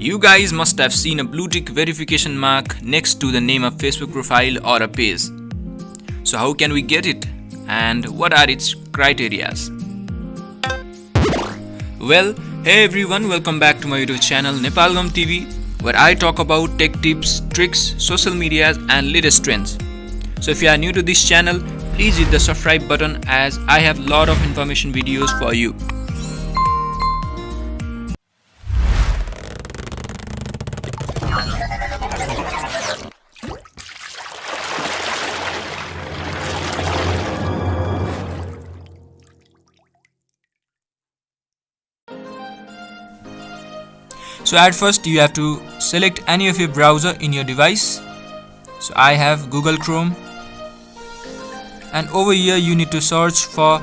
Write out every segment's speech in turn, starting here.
You guys must have seen a blue tick verification mark next to the name of Facebook profile or a page. So how can we get it and what are its criterias? Well, hey everyone, welcome back to my YouTube channel Nepalgam TV, where I talk about tech tips, tricks, social media and latest trends. So if you are new to this channel, please hit the subscribe button as I have lot of information videos for you. So at first you have to select any of your browser in your device. So I have Google Chrome, and over here you need to search for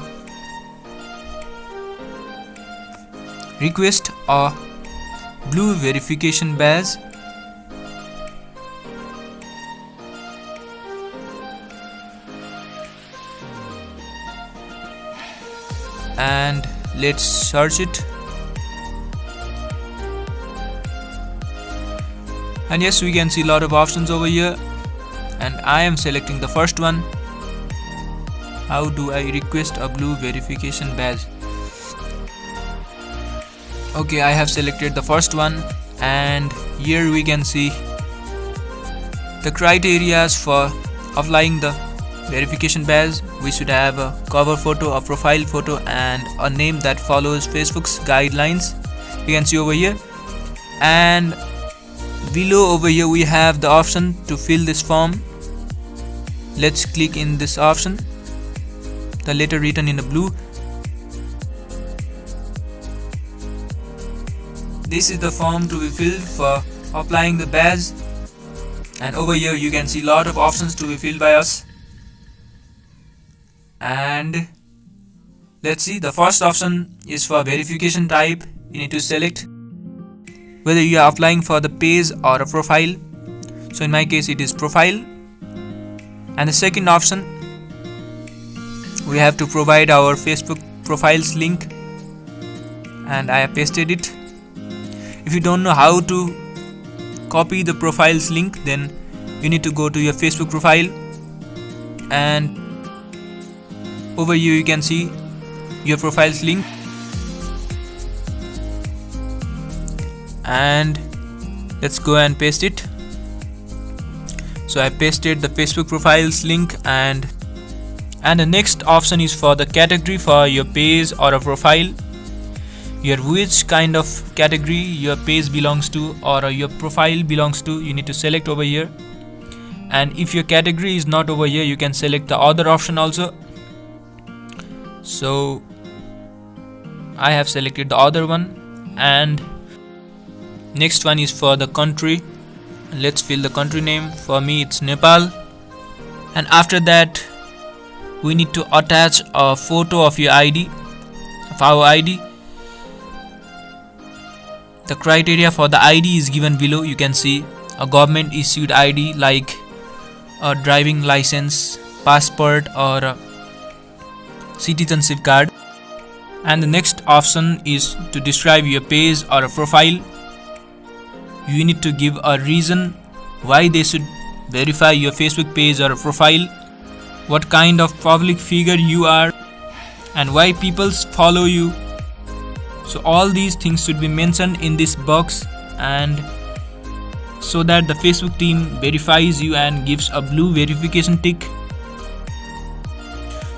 request a blue verification badge. And let's search it. And yes, we can see a lot of options over here, and I am selecting the first one. How do I request a blue verification badge? Okay, I have selected the first one, and here we can see the criteria for applying the verification badge. We should have a cover photo, a profile photo, and a name that follows Facebook's guidelines. You can see over here, and below over here we have the option to fill this form. Let's click in this option, the letter written in the blue. This is the form to be filled for applying the badge, and over here you can see a lot of options to be filled by us. And let's see, the first option is for verification type. You need to select whether you are applying for the page or a profile. So in my case it is profile. And the second option, we have to provide our Facebook profile's link, and I have pasted it. If you don't know how to copy the profile's link, then you need to go to your Facebook profile, and over here you can see your profile's link. And let's go and paste it. So I pasted the Facebook profile's link, and the next option is for the category for your page or a profile. Which kind of category your page belongs to or your profile belongs to, you need to select over here. And if your category is not over here, you can select the other option also. So I have selected the other one, and next one is for the country. Let's fill the country name. For me it's Nepal. And after that we need to attach a photo of your ID, of our ID. The criteria for the ID is given below. You can see a government issued ID like a driving license, passport or a citizenship card. And the next option is to describe your page or a profile. You need to give a reason why they should verify your Facebook page or a profile, what kind of public figure you are, and why people follow you. So all these things should be mentioned in this box, and so that the Facebook team verifies you and gives a blue verification tick.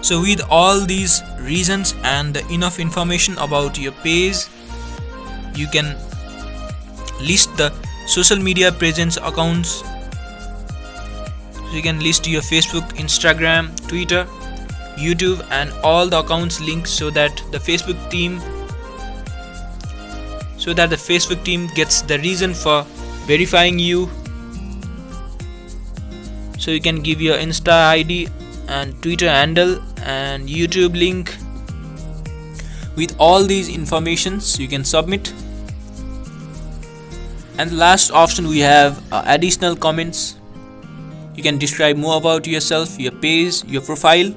So with all these reasons and enough information about your page, you can list the social media presence accounts. So you can list your Facebook, Instagram, Twitter, YouTube and all the accounts linked, so that the Facebook team gets the reason for verifying you. So you can give your Insta ID and Twitter handle and YouTube link. With all these informations you can submit. And the last option we have additional comments. You can describe more about yourself, your page, your profile.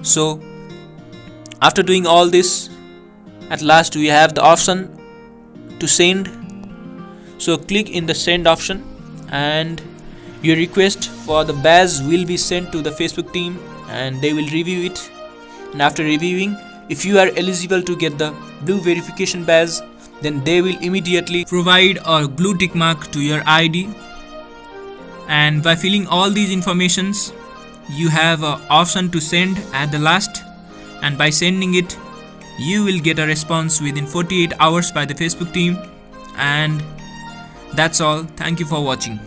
So after doing all this, at last we have the option to send. So click in the send option and your request for the badge will be sent to the Facebook team and they will review it. And after reviewing, if you are eligible to get the blue verification badge, then they will immediately provide a blue tick mark to your ID. And by filling all these informations, you have an option to send at the last, and by sending it you will get a response within 48 hours by the Facebook team. And that's all. Thank you for watching.